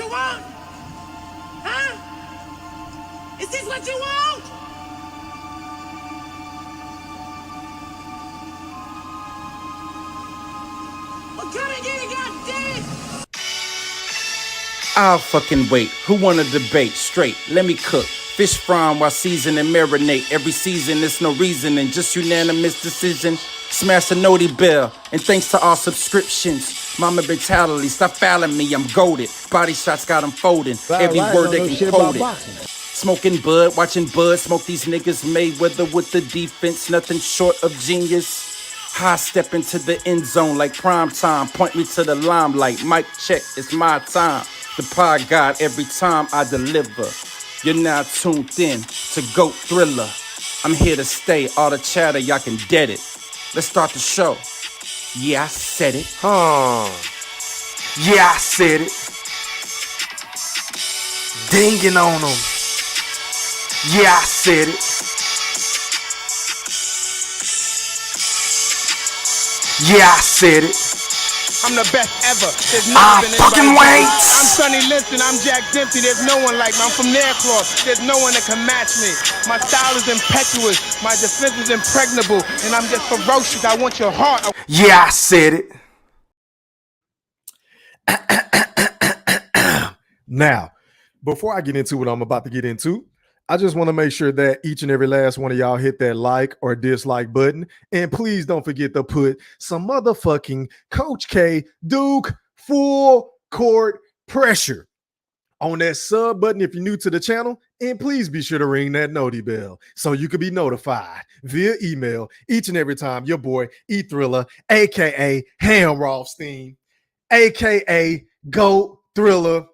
you want? Huh? Is this what you want? Well, come and get it, goddammit! I'll fucking wait. Who wanna debate? Straight, let me cook. Fish frying while season and marinate. Every season, there's no reason and just unanimous decision. Smash the noti bell, and thanks to all subscriptions. Mama mentality, stop fouling me, I'm goated. Body shots got them folding. Every word they can quote it. Smoking bud, watching bud smoke these niggas. Mayweather with the defense, nothing short of genius. High step into the end zone like prime time. Point me to the limelight. Mic check, it's my time. The pod god every time I deliver. You're now tuned in to GOAT Thriller. I'm here to stay. All the chatter, y'all can dead it. Let's start the show. Yeah, I said it. Yeah, I said it. Dinging on them. Yeah, I said it. Yeah, I said it. I'm the best ever. There's never been fucking anybody. wait. I'm Sonny Liston. I'm Jack Dempsey. There's no one like me. I'm from Nairclaw. There's no one that can match me. My style is impetuous. My defense is impregnable. And I'm just ferocious. I want your heart. Yeah, I said it. Now, before I get into what I'm about to get into, I just want to make sure that each and every last one of y'all hit that like or dislike button. And please don't forget to put some motherfucking Coach K Duke full court pressure on that sub button if you're new to the channel. And please be sure to ring that noti bell so you can be notified via email each and every time your boy E Thriller, aka Ham Rothstein, aka GOAT Thriller,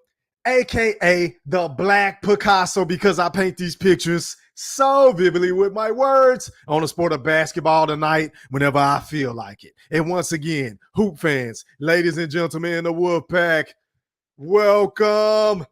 aka the Black Picasso, because I paint these pictures so vividly with my words on the sport of basketball tonight whenever I feel like it. And once again, hoop fans, ladies and gentlemen, the Wolfpack, welcome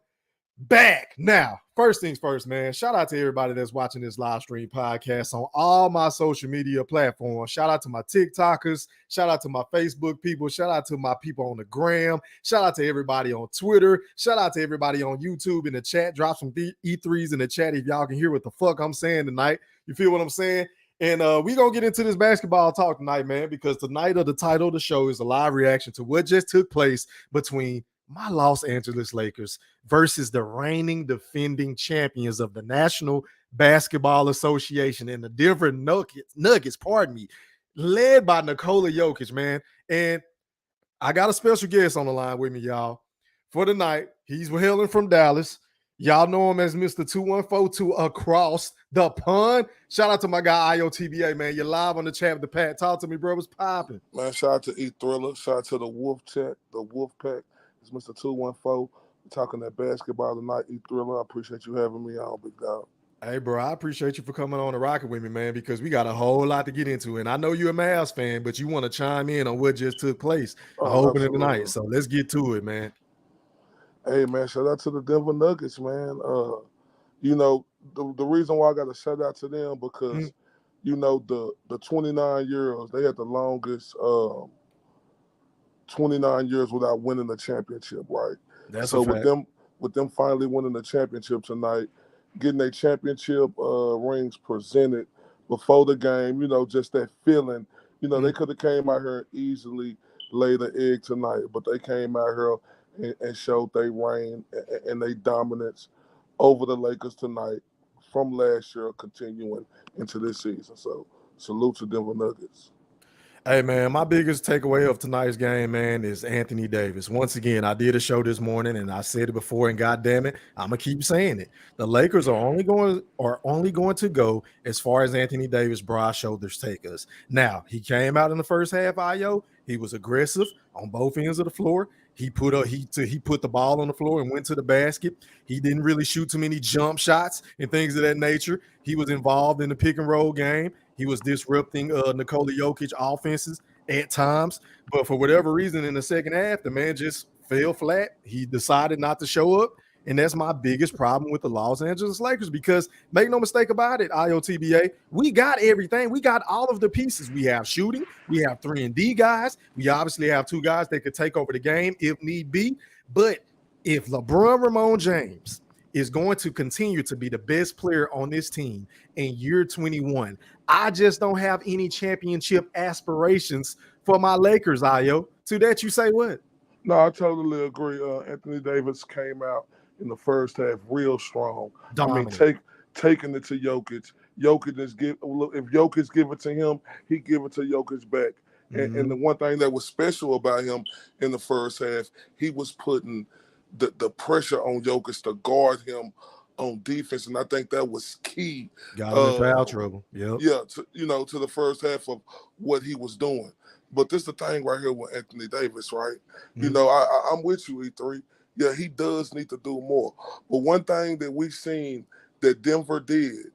back. Now, first things first, man, shout out to everybody that's watching this live stream podcast on all my social media platforms. Shout out to my TikTokers. Shout out to my Facebook people. Shout out to my people on the gram. Shout out to everybody on Twitter. Shout out to everybody on YouTube in the chat. Drop some E3s in the chat if y'all can hear what the fuck I'm saying tonight. You feel what I'm saying? And we're going to get into this basketball talk tonight, man, because tonight of the title of the show is a live reaction to what just took place between my Los Angeles Lakers versus the reigning defending champions of the National Basketball Association and the Denver Nuggets, pardon me, led by Nikola Jokic, man. And I got a special guest on the line with me, y'all, for tonight. He's hailing from Dallas. Y'all know him as Mr. 2142 across the pond. Shout out to my guy IOTBA, man. You're live on the chat with the Pat. Talk to me, bro. What's popping? Man, shout out to E Thriller. Shout out to the Wolfpack. It's Mr. 214. We're talking that basketball tonight. E Thriller, I appreciate you having me on, big dog. Hey, bro, I appreciate you for coming on the rocket with me, man, because we got a whole lot to get into. And I know you're a Mavs fan, but you want to chime in on what just took place opening tonight. So let's get to it, man. Hey, man, shout out to the Denver Nuggets, man. You know, the reason why I got to shout out to them because, you know, the 29 years, they had the longest 29 years without winning a championship, right? That's so a fact. with them finally winning the championship tonight, getting a championship rings presented before the game, you know, just that feeling. You know, they could have came out here and easily laid an egg tonight, but they came out here and showed their reign and their dominance over the Lakers tonight from last year continuing into this season. So salute to Denver Nuggets. Hey, man, my biggest takeaway of tonight's game, man, is Anthony Davis. Once again, I did a show this morning, and I said it before, and goddamn it, I'm gonna keep saying it. The Lakers are only going to go as far as Anthony Davis' broad shoulders take us. Now, he came out in the first half, Io. He was aggressive on both ends of the floor. He put the ball on the floor and went to the basket. He didn't really shoot too many jump shots and things of that nature. He was involved in the pick and roll game. He was disrupting Nikola Jokic offenses at times. But for whatever reason, in the second half, the man just fell flat. He decided not to show up. And that's my biggest problem with the Los Angeles Lakers because make no mistake about it, IOTBA, we got everything. We got all of the pieces. We have shooting. We have 3-and-D guys. We obviously have two guys that could take over the game if need be. But if LeBron Ramon James is going to continue to be the best player on this team in year 21, I just don't have any championship aspirations for my Lakers, Ayo. To that, you say what? No, I totally agree. Anthony Davis came out in the first half real strong. Dominant. I mean, taking it to Jokic. Jokic is if Jokic give it to him, he give it to Jokic back. And the one thing that was special about him in the first half, he was putting the pressure on Jokic to guard him on defense, and I think that was key. Got him in foul trouble. Yep. Yeah, to the first half of what he was doing. But this is the thing right here with Anthony Davis, right? I'm with you, E3. Yeah, he does need to do more. But one thing that we've seen that Denver did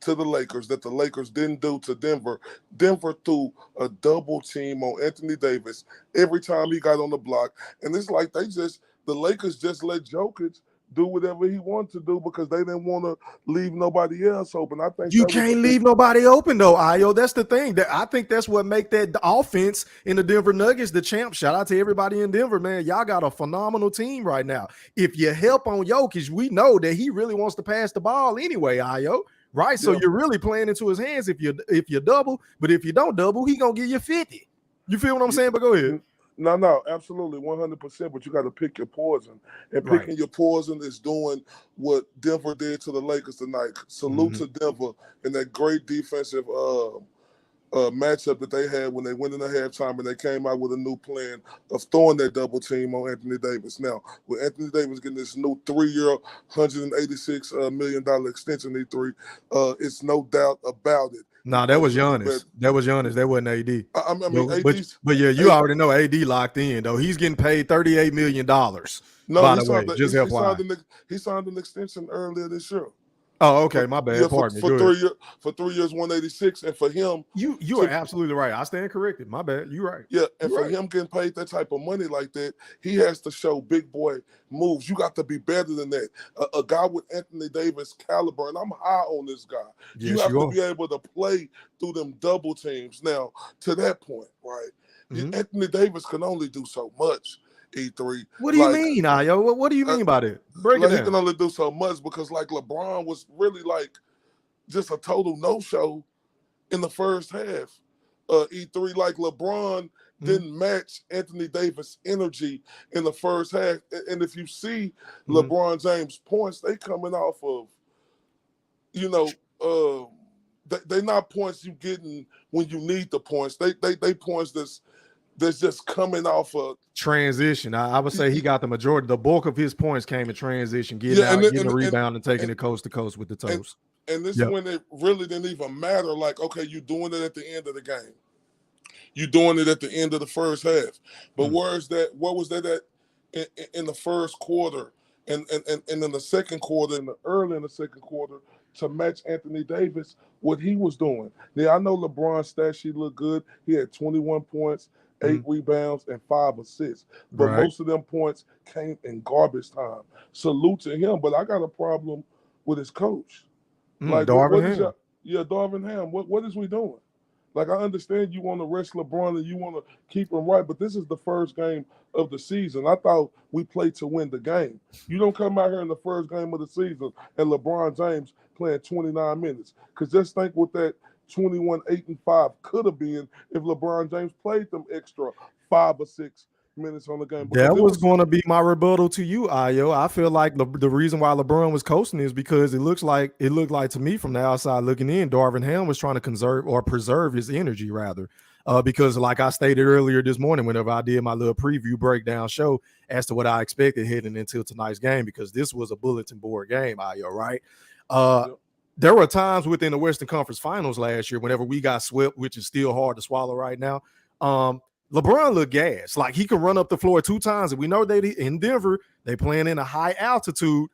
to the Lakers that the Lakers didn't do to Denver, Denver threw a double team on Anthony Davis every time he got on the block. And it's like the Lakers just let Jokic do whatever he wanted to do because they didn't want to leave nobody else open. I think you can't leave nobody open though, Ayo. That's the thing. I think that's what make that offense in the Denver Nuggets the champ. Shout out to everybody in Denver, man. Y'all got a phenomenal team right now. If you help on Jokic, we know that he really wants to pass the ball anyway, Ayo. Right? So you're really playing into his hands if you double, but if you don't double, he gonna give you 50. You feel what I'm saying? But go ahead. No, absolutely, 100%. But you got to pick your poison, and picking your poison is doing what Denver did to the Lakers tonight. Salute to Denver and that great defensive matchup that they had when they went into halftime and they came out with a new plan of throwing that double team on Anthony Davis. Now, with Anthony Davis getting this new 3-year, $186 million extension, E3, it's no doubt about it. No, that was Giannis. That wasn't AD. I mean, but yeah, you already know AD locked in though. He's getting paid $38 million. No, by the way, just FYI. He signed an extension earlier this year. Oh, okay, my bad. Yeah, Pardon me. For 3 years, 186, and for him, you are absolutely right. I stand corrected. My bad. You're right. Yeah, and for him getting paid that type of money like that, he has to show big boy moves. You got to be better than that. A guy with Anthony Davis caliber, and I'm high on this guy. Yes, you have to be able to play through them double teams. Now, to that point, right? Anthony Davis can only do so much. E3. What do you mean, Ayo? What do you mean by that? Break it down. He can only do so much because LeBron was really just a total no-show in the first half. E3, LeBron didn't match Anthony Davis' energy in the first half. And if you see LeBron James' points, they coming off of, they're not points you getting when you need the points. They points that's just coming off of transition. I would say he got the bulk of his points came in transition, getting the rebound and taking it coast to coast with the toes. And this is when it really didn't even matter. Okay, you're doing it at the end of the game. You're doing it at the end of the first half. But where was that in the first quarter and in the second quarter early in the second quarter to match Anthony Davis, what he was doing? Now, I know LeBron's stat sheet looked good. He had 21 points, 8 rebounds, and 5 assists. But most of them points came in garbage time. Salute to him, but I got a problem with his coach. Darvin Ham. Darvin Ham. What is we doing? I understand you want to rest LeBron and you want to keep him right, but this is the first game of the season. I thought we played to win the game. You don't come out here in the first game of the season and LeBron James playing 29 minutes. Because just think what that 21, 8, and 5 could have been if LeBron James played them extra 5 or 6 minutes on the game. That was going to be my rebuttal to you, Ayo. I feel like the reason why LeBron was coasting is because it looked like to me from the outside looking in, Darvin Ham was trying to preserve his energy rather. Because like I stated earlier this morning, whenever I did my little preview breakdown show as to what I expected heading into tonight's game, because this was a bulletin board game, Ayo, right? There were times within the Western Conference Finals last year, whenever we got swept, which is still hard to swallow right now. LeBron looked gas. He could run up the floor 2 times. And we know that in Denver, they playing in a high altitude.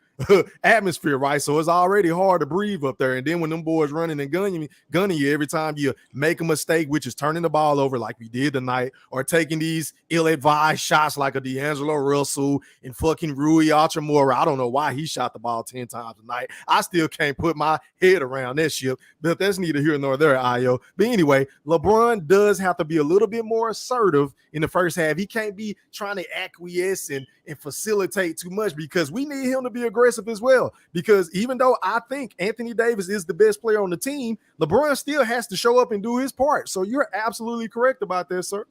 atmosphere, right? So it's already hard to breathe up there. And then when them boys running and gunning you every time you make a mistake, which is turning the ball over like we did tonight, or taking these ill-advised shots like a D'Angelo Russell and fucking Rui Hachimura. I don't know why he shot the ball 10 times tonight. I still can't put my head around that shit, but that's neither here nor there, Ayo. But anyway, LeBron does have to be a little bit more assertive in the first half. He can't be trying to acquiesce and facilitate too much, because we need him to be aggressive as well. Because even though I think Anthony Davis is the best player on the team, LeBron still has to show up and do his part. So you're absolutely correct about that, sir.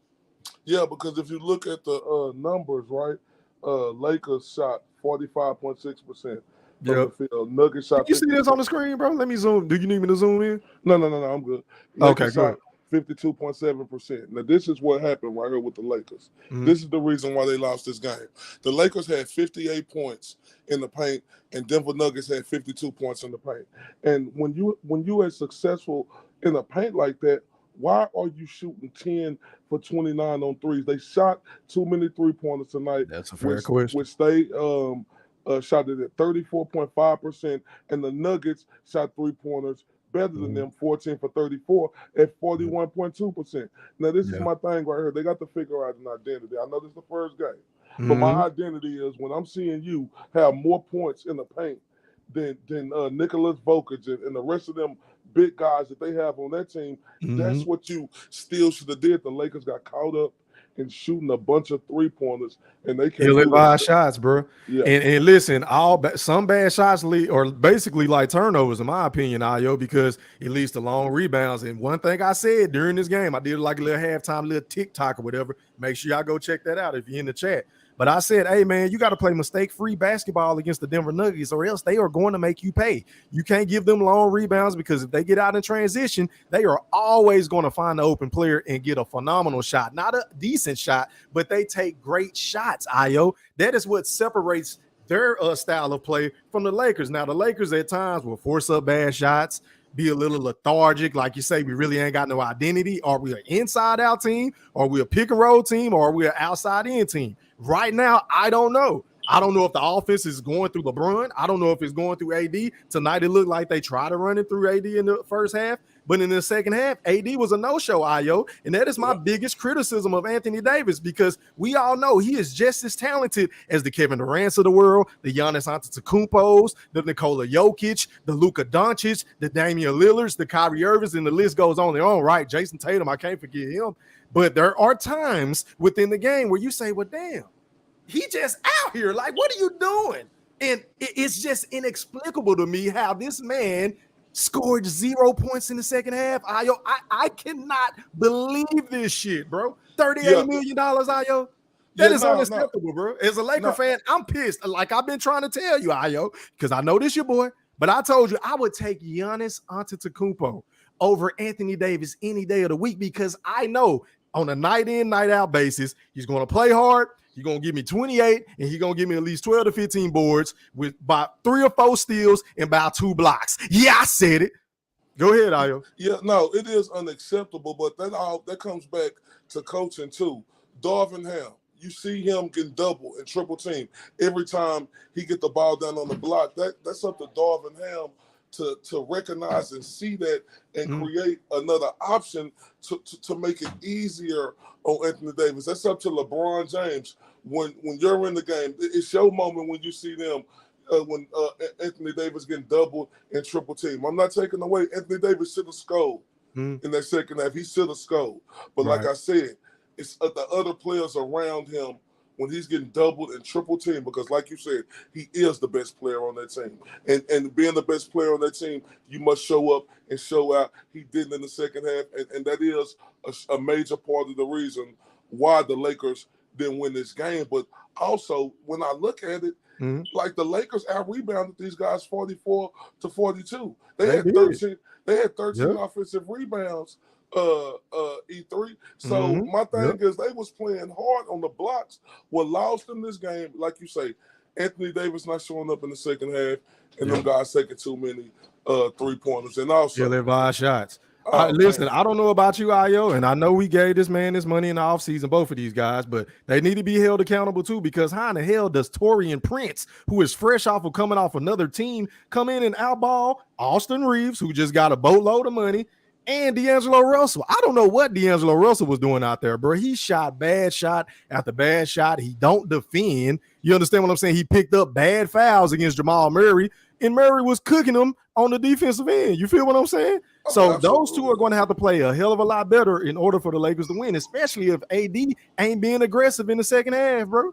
Yeah, because if you look at the numbers, right, Lakers shot 45.6% from the field. Nuggets shot. You see this on the screen, bro? Let me zoom. Do you need me to zoom in? No, I'm good. Okay, Lakers good. 52.7%. Now, this is what happened right here with the Lakers. Mhm. This is the reason why they lost this game. The Lakers had 58 points in the paint, and Denver Nuggets had 52 points in the paint. And when you are successful in the paint like that, why are you shooting 10 for 29 on threes? They shot too many three-pointers tonight. That's a fair question. Which they shot it at 34.5%, and the Nuggets shot three-pointers better than them, 14 for 34 at 41.2%. Now, this is my thing right here. They got to figure out an identity. I know this is the first game, but my identity is when I'm seeing you have more points in the paint than Nicholas Vukic and the rest of them big guys that they have on that team, that's what you still should have did. The Lakers got caught up in shooting a bunch of three-pointers, and they can't ill-advised shots, bro. Yeah. And listen, some bad shots lead, or basically like turnovers, in my opinion, Ayo, because it leads to long rebounds. And one thing I said during this game, I did like a little halftime, little TikTok or whatever. Make sure y'all go check that out if you're in the chat. But I said, hey, man, you got to play mistake-free basketball against the Denver Nuggets, or else they are going to make you pay. You can't give them long rebounds, because if they get out in transition, they are always going to find the open player and get a phenomenal shot. Not a decent shot, but they take great shots, Ayo. That is what separates their style of play from the Lakers. Now, the Lakers at times will force up bad shots, be a little lethargic. Like you say, we really ain't got no identity. Are we an inside-out team? Are we a pick-and-roll team? Or are we an outside-in team? Right now, I don't know. I don't know if the offense is going through LeBron. I don't know if it's going through AD. Tonight, it looked like they tried to run it through AD in the first half. But in the second half, AD was a no-show, Ayo. And that is my biggest criticism of Anthony Davis, because we all know he is just as talented as the Kevin Durant's of the world, the Giannis Antetokounmpos, the Nikola Jokic, the Luka Doncic, the Damian Lillards, the Kyrie Irvings, and the list goes on and on, right? Jason Tatum, I can't forget him. But there are times within the game where you say, well, damn, he just out here. Like, what are you doing? And it's just inexplicable to me how this man scored 0 points in the second half. Ayo, I cannot believe this shit, bro. $38 million, Ayo. That is unacceptable, bro. As a Laker fan, I'm pissed. Like I've been trying to tell you, Ayo, because I know this your boy, but I told you I would take Giannis Antetokounmpo over Anthony Davis any day of the week, because I know on a night in, night out basis, he's going to play hard. He's going to give me 28, and he's going to give me at least 12 to 15 boards with about 3 or 4 steals and about 2 blocks. Yeah, I said it. Go ahead, Ayo. Yeah, no, it is unacceptable, but that comes back to coaching too. Darvin Ham, you see him getting double and triple team every time he get the ball down on the block. That's up to Darvin Ham to recognize and see that and create another option to make it easier on Anthony Davis. That's up to LeBron James. When you're in the game, it's your moment when you see them when Anthony Davis getting double and triple team. I'm not taking away. Anthony Davis should have scored in that second half. He should have scored. But like I said, it's the other players around him when he's getting doubled and triple team, because like you said, he is the best player on that team. And being the best player on that team, you must show up and show out. He didn't in the second half, and that is a major part of the reason why the Lakers didn't win this game. But also, when I look at it, like the Lakers out-rebounded these guys 44 to 42. They had 13 offensive rebounds, E3. So my thing is they was playing hard on the blocks. What lost in this game, like you say, Anthony Davis not showing up in the second half, and them guys taking too many 3-pointers. And also ill-advised shots. Listen, I don't know about you, Io, and I know we gave this man this money in the offseason, both of these guys, but they need to be held accountable too, because how in the hell does Torian Prince, who is fresh off of coming off another team, come in and outball Austin Reeves, who just got a boatload of money, and D'Angelo Russell? I don't know what D'Angelo Russell was doing out there, bro. He shot bad shot after bad shot. He don't defend. You understand what I'm saying? He picked up bad fouls against Jamal Murray, and Murray was cooking them on the defensive end. You feel what I'm saying? So those two are going to have to play a hell of a lot better in order for the Lakers to win, especially if AD ain't being aggressive in the second half, bro.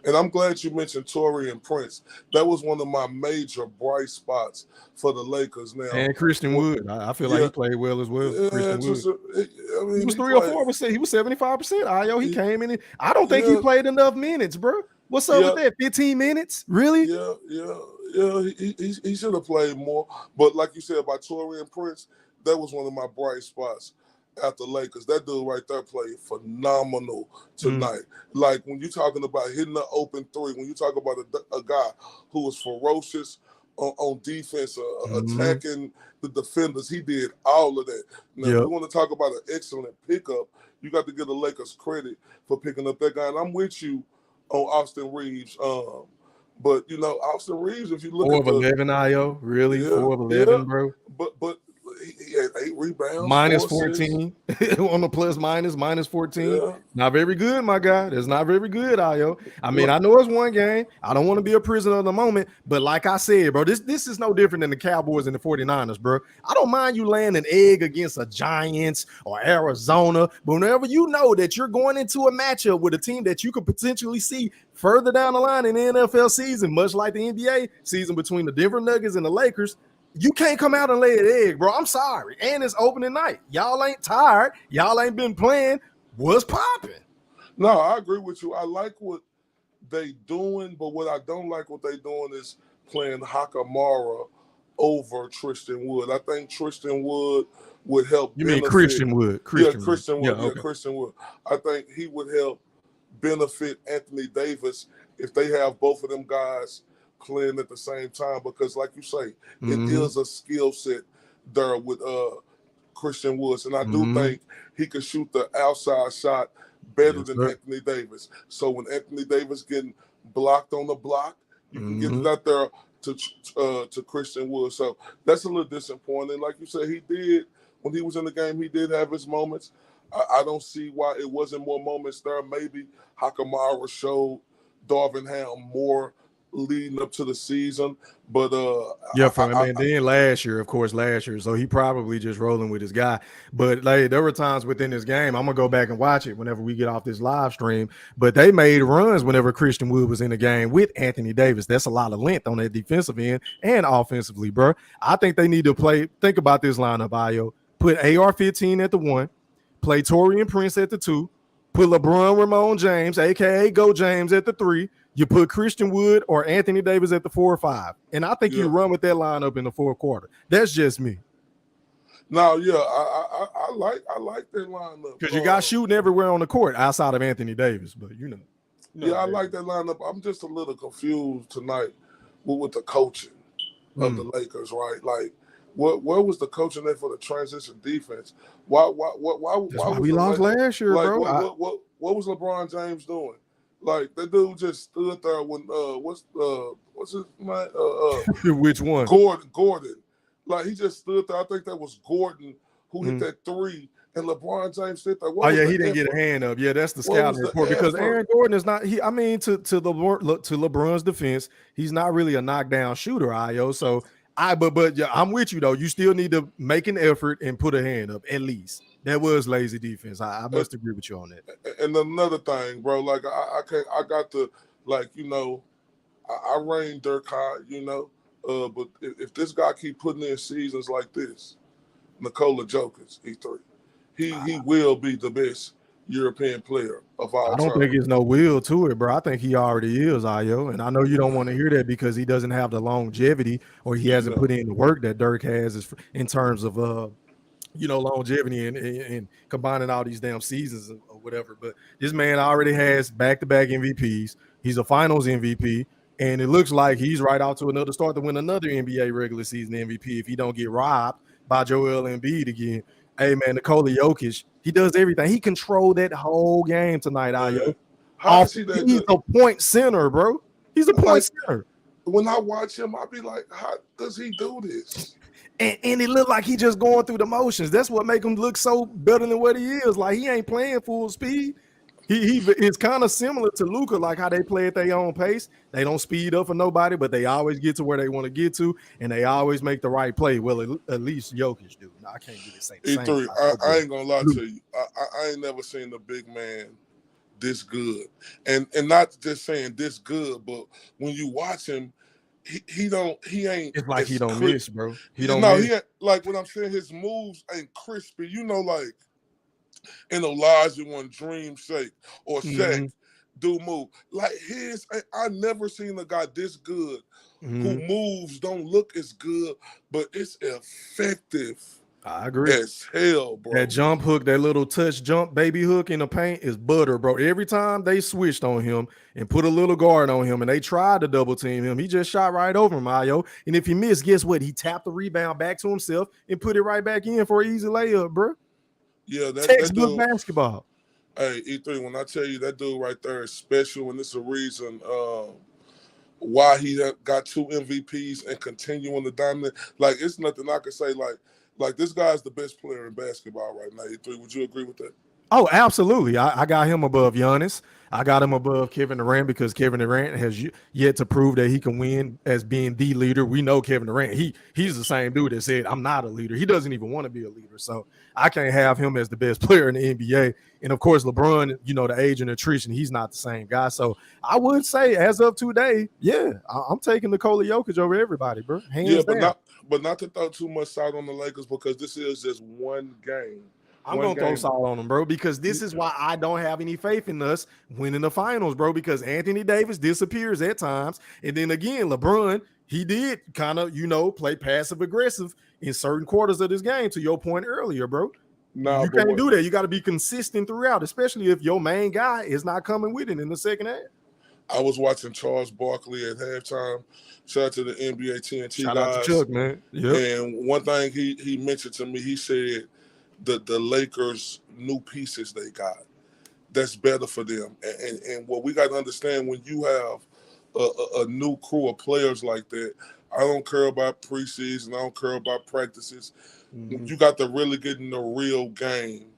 And I'm glad you mentioned Torian Prince. That was one of my major bright spots for the Lakers now. And Christian Wood. I feel like he played well as well. Yeah, Christian Wood. he was 3 or 4%. He was 75%. Io, he came in. I don't think he played enough minutes, bro. What's up with that? 15 minutes? Really? Yeah. He should have played more. But like you said about Torian Prince, that was one of my bright spots at the Lakers. That dude right there played phenomenal tonight. Like when you're talking about hitting the open three, when you talk about a guy who was ferocious on defense, attacking the defenders, he did all of that. Now, if you want to talk about an excellent pickup, you got to give the Lakers credit for picking up that guy. And I'm with you on Austin Reeves. But you know, Austin Reeves, if you look 4 of 11, Io, really 4 of 11, bro. But he had 8 rebounds, minus 14 on the plus minus 14. Yeah. Not very good, my guy. That's not very good, Io. I mean, I know it's one game. I don't want to be a prisoner of the moment, but like I said, bro, this is no different than the Cowboys and the 49ers, bro. I don't mind you laying an egg against a Giants or Arizona, but whenever you know that you're going into a matchup with a team that you could potentially see further down the line in the NFL season, much like the NBA season between the Denver Nuggets and the Lakers, you can't come out and lay an egg, bro. I'm sorry. And it's opening night. Y'all ain't tired. Y'all ain't been playing. What's popping? No, I agree with you. I like what they doing, but what I don't like what they doing is playing Hakamara over Tristan Wood. I think Tristan Wood would help. You mean Christian Wood? Christian Wood. Christian Wood. I think he would help benefit Anthony Davis if they have both of them guys playing at the same time, because like you say, it is a skill set there with Christian Woods, and I do think he could shoot the outside shot better than Anthony Davis. So when Anthony Davis getting blocked on the block, you can get it out there to Christian Woods. So that's a little disappointing. Like you said, he did when he was in the game, he did have his moments. I don't see why it wasn't more moments there. Maybe Hakamara showed Darvin Ham more leading up to the season, but then last year, so he probably just rolling with his guy. But like there were times within this game, I'm gonna go back and watch it whenever we get off this live stream, but they made runs whenever Christian Wood was in the game with Anthony Davis. That's a lot of length on that defensive end and offensively, bro. I think they need to think about this lineup, Io. Put AR-15 at the 1, play Torian Prince at the 2, put LeBron Ramon James, aka Go James, at the 3. You put Christian Wood or Anthony Davis at the 4 or 5. And I think you run with that lineup in the fourth quarter. That's just me. No, I like that lineup. Because you got shooting everywhere on the court outside of Anthony Davis, but you know. I like that lineup. I'm just a little confused tonight with the coaching of the Lakers, right? Like, where was the coaching there for the transition defense? Why we lost last year, bro? What was LeBron James doing? Like that dude just stood there when what's his name? Which one? Gordon. Like he just stood there. I think that was Gordon who hit that 3, and LeBron James stood there. He didn't get a hand up. Yeah, that's the scouting report because Aaron Gordon is not. To LeBron's defense, he's not really a knockdown shooter, Io. So I'm with you though. You still need to make an effort and put a hand up at least. That was lazy defense. I must agree with you on that. And another thing, bro, like I got to, like, you know, I reign Dirk high, you know, but if this guy keep putting in seasons like this, Nikola Jokic, E3, he will be the best European player of all time. I don't think there's no will to it, bro. I think he already is, Io. And I know you don't want to hear that because he doesn't have the longevity or he hasn't put in the work that Dirk has in terms of longevity and combining all these damn seasons or whatever. But this man already has back-to-back MVPs. He's a finals MVP, and it looks like he's right out to another start to win another NBA regular season MVP if he don't get robbed by Joel Embiid again. Hey man, Nikola Jokic, he does everything. He controlled that whole game tonight, Ayo. How is he that He's good? a point center, bro. He's a point center. When I watch him, I be like, how does he do this? And it looked like he just going through the motions. That's what make him look so better than what he is. Like he ain't playing full speed. He is kind of similar to Luka, like how they play at their own pace. They don't speed up for nobody, but they always get to where they want to get to, and they always make the right play. Well, at least Jokic do. No, I can't get it same. E3, I ain't gonna lie to you. I ain't never seen a big man this good, and not just saying this good, but when you watch him, he ain't. It's like he don't miss, bro. He don't. No, miss. he ain't, like when I'm saying his moves ain't crispy. You know, like in Elijah one Dream Shake or Shaq do move like his. I never seen a guy this good who moves don't look as good, but it's effective. I agree. As hell, bro. That jump hook, that little touch jump baby hook in the paint is butter, bro. Every time they switched on him and put a little guard on him and they tried to double team him, he just shot right over him, Ayo. And if he missed, guess what? He tapped the rebound back to himself and put it right back in for an easy layup, bro. Yeah, textbook basketball. Hey, E3, when I tell you that dude right there is special, and it's a reason why he got 2 MVPs and continuing to dominate. Like, it's nothing I could say. Like this guy's the best player in basketball right now. E3, would you agree with that? Oh, absolutely. I got him above Giannis. I got him above Kevin Durant because Kevin Durant has yet to prove that he can win as being the leader. We know Kevin Durant. He's the same dude that said, I'm not a leader. He doesn't even want to be a leader. So I can't have him as the best player in the NBA. And, of course, LeBron, you know, the age and attrition, he's not the same guy. So I would say as of today, yeah, I'm taking Nikola Jokic over everybody, bro. Hands down. But not to throw too much salt on the Lakers because this is just one game. I'm going to throw salt on them, bro, because this is why I don't have any faith in us winning the finals, bro, because Anthony Davis disappears at times. And then again, LeBron, he did kind of, you know, play passive aggressive in certain quarters of this game, to your point earlier, bro. No, you can't do that. You got to be consistent throughout, especially if your main guy is not coming with it in the second half. I was watching Charles Barkley at halftime. Shout out to the NBA TNT Shout guys. out to Chuck, man. Yep. And one thing he mentioned to me, he said, the Lakers new pieces they got, that's better for them. And what we got to understand, when you have a new crew of players like that, I don't care about preseason, I don't care about practices. You got to really get in the real game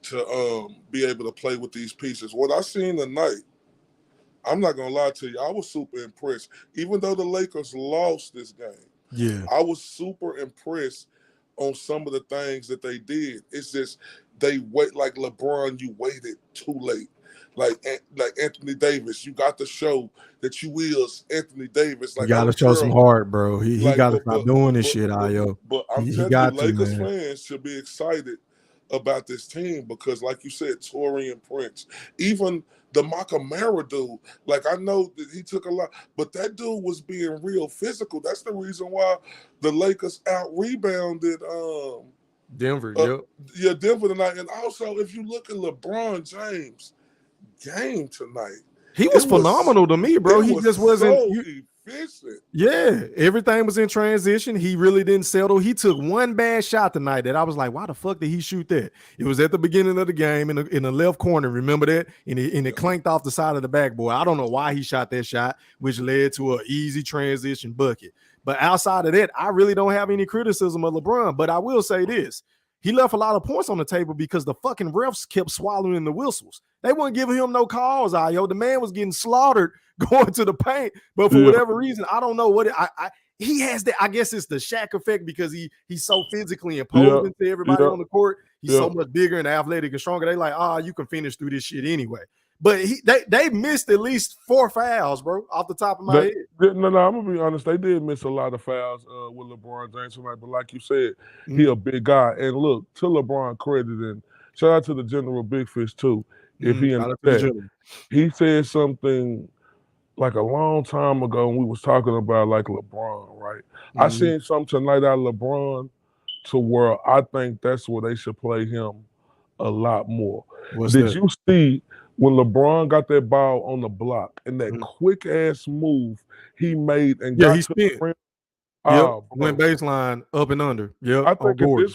to be able to play with these pieces. What I seen tonight, I'm not gonna lie to you, I was super impressed. Even though the Lakers lost this game, I was super impressed on some of the things that they did. It's just they wait, like LeBron, you waited too late. Like Anthony Davis, you got to show that you is Anthony Davis. Like, you got to show some heart, bro. He got to stop doing this shit, Ayo. But I'm telling you, Lakers fans should be excited about this team because, like you said, Taurean Prince, even the Nakamura dude, like, I know that he took a lot, but that dude was being real physical. That's the reason why the Lakers out-rebounded Denver, Denver tonight. And also, if you look at LeBron James' game tonight, he was phenomenal to me, bro. He just wasn't efficient. Yeah, everything was in transition. He really didn't settle. He took one bad shot tonight that I was like, why the fuck did he shoot that? It was at the beginning of the game in the left corner. Remember that? And it clanked off the side of the backboard. I don't know why he shot that shot, which led to an easy transition bucket. But outside of that, I really don't have any criticism of LeBron. But I will say this. He left a lot of points on the table because the fucking refs kept swallowing the whistles. They weren't giving him no calls, Ayo. The man was getting slaughtered going to the paint, but for whatever reason, I don't know what he has that. I guess it's the Shaq effect because he's so physically imposing to everybody on the court. He's so much bigger and athletic and stronger. They like, you can finish through this shit anyway. But they missed at least 4 fouls, bro, off the top of my head. No, I'm gonna be honest. They did miss a lot of fouls with LeBron James tonight. But like you said, he a big guy. And look, to LeBron credit, and shout out to the General Big Fish too. If he understands, he said something like a long time ago when we was talking about like LeBron, right? I seen something tonight out of LeBron to where I think that's where they should play him a lot more. Did you see when LeBron got that ball on the block and that quick ass move he made and got to the rim? Yep, Bro. went baseline up and under. Yep, I on think at Gordon.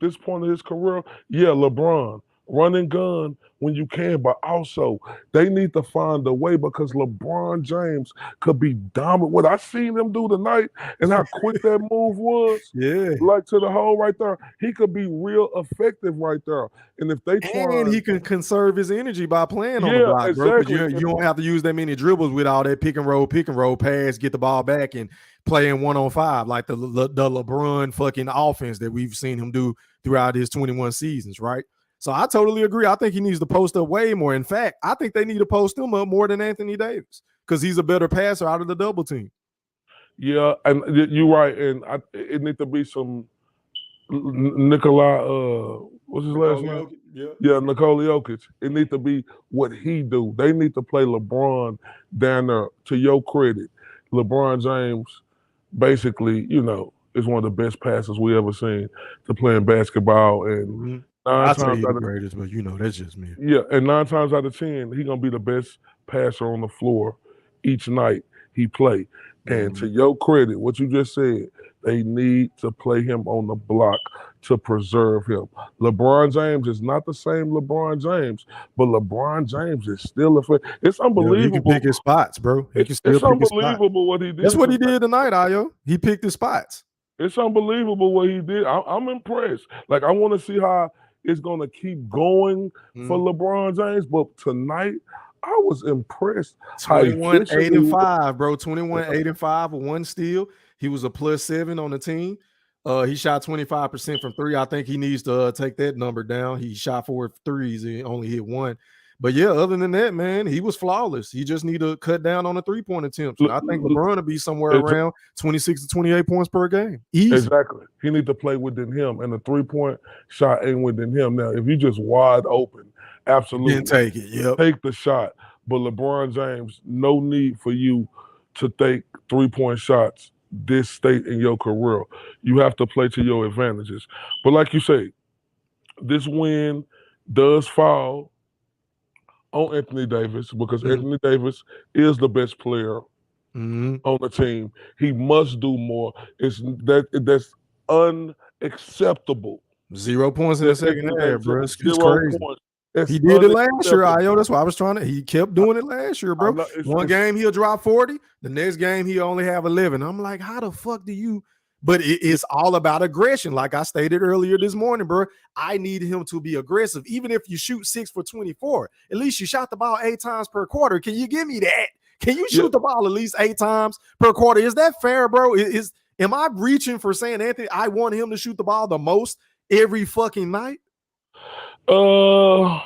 this point of his career, yeah, LeBron, run and gun when you can, but also they need to find a way because LeBron James could be dominant. What I seen him do tonight and how quick that move was, Yeah. like to the hole right there, he could be real effective right there. And if they try, And he can conserve his energy by playing on the Yeah, block, bro. Because exactly. you don't have to use that many dribbles with all that pick and roll pass, get the ball back, and playing 1-on-5 like the LeBron fucking offense that we've seen him do throughout his 21 seasons, right? So I totally agree. I think he needs to post up way more. In fact, I think they need to post him up more than Anthony Davis because he's a better passer out of the double team. Yeah, and you're right. And it need to be some Nikola, what's his last name? Yeah, Nikola Jokic. It need to be what he do. They need to play LeBron down there. To your credit, LeBron James basically, is one of the best passers we ever seen to playing basketball. And I'd say he's the greatest, but that's just me. Yeah, and 9 times out of 10, he's gonna be the best passer on the floor each night he play. And to your credit, what you just said, they need to play him on the block to preserve him. LeBron James is not the same LeBron James, but LeBron James is still it's unbelievable. He can pick his spots, bro. It's unbelievable what he did. That's what he did tonight, Ayo. He picked his spots. It's unbelievable what he did. I'm impressed. Like, I want to see how it's going to keep going for LeBron James. But tonight, I was impressed. 21-8-5, bro. 21-8-5 with 1 steal. He was a +7 on the team. He shot 25% from 3. I think he needs to take that number down. He shot 4 threes and only hit 1. But yeah, other than that, man, he was flawless. He just need to cut down on the 3-point attempts. And I think LeBron will be somewhere around 26 to 28 points per game. Easy. Exactly. He need to play within him, and the 3-point shot ain't within him. Now, if you just wide open, absolutely then take it. Yep. Take the shot. But LeBron James, no need for you to take 3-point shots this state in your career. You have to play to your advantages. But like you say, this win does fall on Anthony Davis because Anthony Davis is the best player on the team. He must do more. That's unacceptable. 0 points in the second half, bro. It's crazy. Points. He did it last year, Ayo. That's why I was he kept doing it last year, bro. One game he'll drop 40. The next game he'll only have 11. I'm like, how the fuck do you? But it's all about aggression. Like I stated earlier this morning, bro. I need him to be aggressive. Even if you shoot 6 for 24, at least you shot the ball 8 times per quarter. Can you give me that? Can you shoot the ball at least 8 times per quarter? Is that fair, bro? Am I reaching for saying, Anthony, I want him to shoot the ball the most every fucking night? No,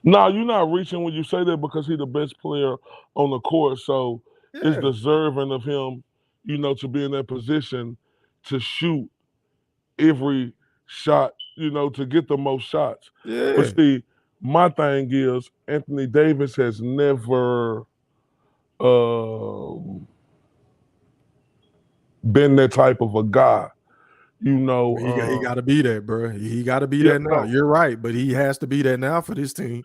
you're not reaching when you say that because he's the best player on the court. So it's deserving of him, to be in that position to shoot every shot, to get the most shots. Yeah. But see, my thing is Anthony Davis has never been that type of a guy. He got to be that, bro. He got to be that now. You're right, but he has to be that now for this team.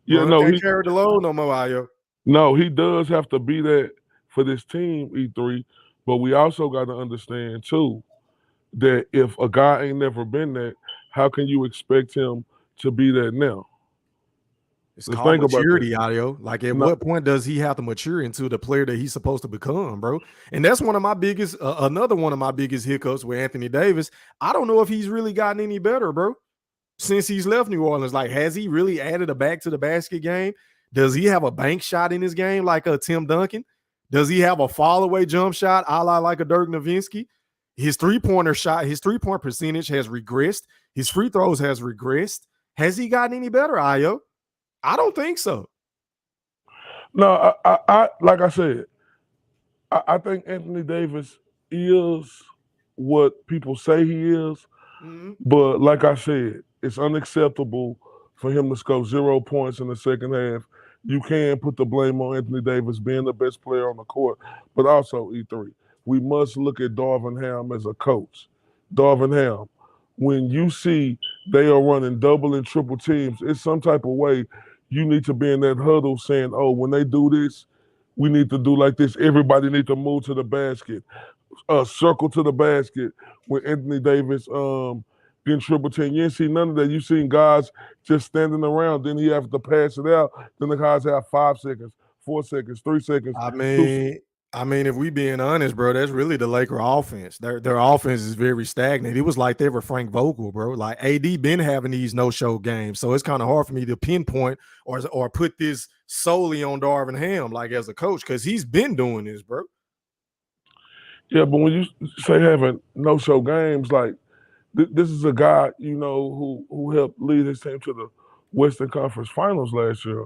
Yeah, he can't carry the load no more, Ayo. No, he does have to be that for this team, E3. But we also got to understand too that if a guy ain't never been that, how can you expect him to be that now? It's called maturity, Ayo. Like, at what point does he have to mature into the player that he's supposed to become, bro? And that's one of my biggest, another one of my biggest hiccups with Anthony Davis. I don't know if he's really gotten any better, bro, since he's left New Orleans. Like, has he really added a back to the basket game? Does he have a bank shot in his game like a Tim Duncan? Does he have a fall away jump shot a la like a Dirk Nowitzki? His 3-pointer shot, his 3-point percentage has regressed. His free throws has regressed. Has he gotten any better, Ayo? I don't think so. No, I like I said, I think Anthony Davis is what people say he is. But like I said, it's unacceptable for him to score 0 points in the second half. You can put the blame on Anthony Davis being the best player on the court, but also E3. We must look at Darvin Ham as a coach. Darvin Ham, when you see they are running double and triple teams, it's some type of way you need to be in that huddle saying, oh, when they do this, we need to do like this. Everybody need to move to the basket. circle to the basket with Anthony Davis getting triple team. You didn't see none of that. You seen guys just standing around. Then he have to pass it out. Then the guys have 5 seconds, 4 seconds, 3 seconds. I mean, if we being honest, bro, that's really the Laker offense. Their offense is very stagnant. It was like they were Frank Vogel, bro. Like AD been having these no-show games, so it's kind of hard for me to pinpoint or put this solely on Darvin Ham, like as a coach, because he's been doing this, bro. Yeah, but when you say having no-show games, like this is a guy, you know, who helped lead his team to the Western Conference Finals last year.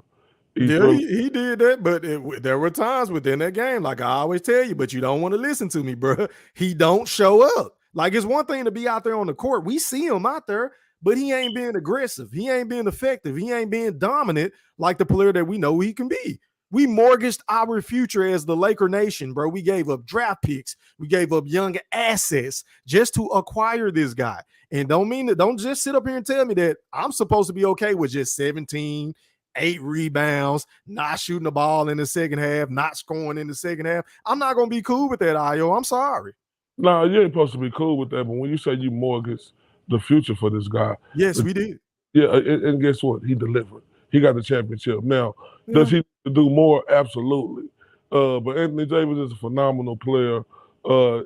He did that, but there were times within that game, like I always tell you, but you don't want to listen to me, bro. He don't show up. Like, it's one thing to be out there on the court. We see him out there, but he ain't being aggressive. He ain't being effective. He ain't being dominant like the player that we know he can be. We mortgaged our future as the Laker nation, bro. We gave up draft picks. We gave up young assets just to acquire this guy. And don't just sit up here and tell me that I'm supposed to be okay with just 17, 8 rebounds, not shooting the ball in the second half, not scoring in the second half. I'm not going to be cool with that, Ayo. I'm sorry. No, you ain't supposed to be cool with that. But when you say you mortgage the future for this guy. Yes, we did. Yeah, and guess what? He delivered. He got the championship. Now, does he do more? Absolutely. But Anthony Davis is a phenomenal player.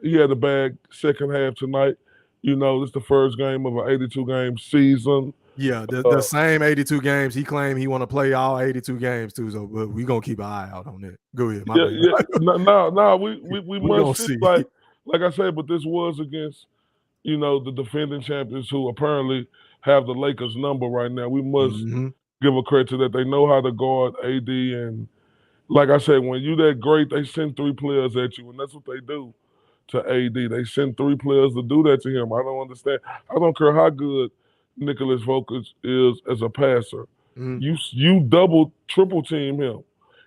He had a bad second half tonight. You know, this is the first game of an 82-game season. Yeah, the same 82 games. He claimed he want to play all 82 games too. So we're gonna keep an eye out on that. Go ahead. We must see. Like I said, but this was against, you know, the defending champions who apparently have the Lakers number right now. We must give a credit to that. They know how to guard AD, and like I said, when you that great, they send 3 players at you, and that's what they do to AD. They send 3 players to do that to him. I don't understand. I don't care how good Nicholas Volkic is as a passer. You double, triple team him.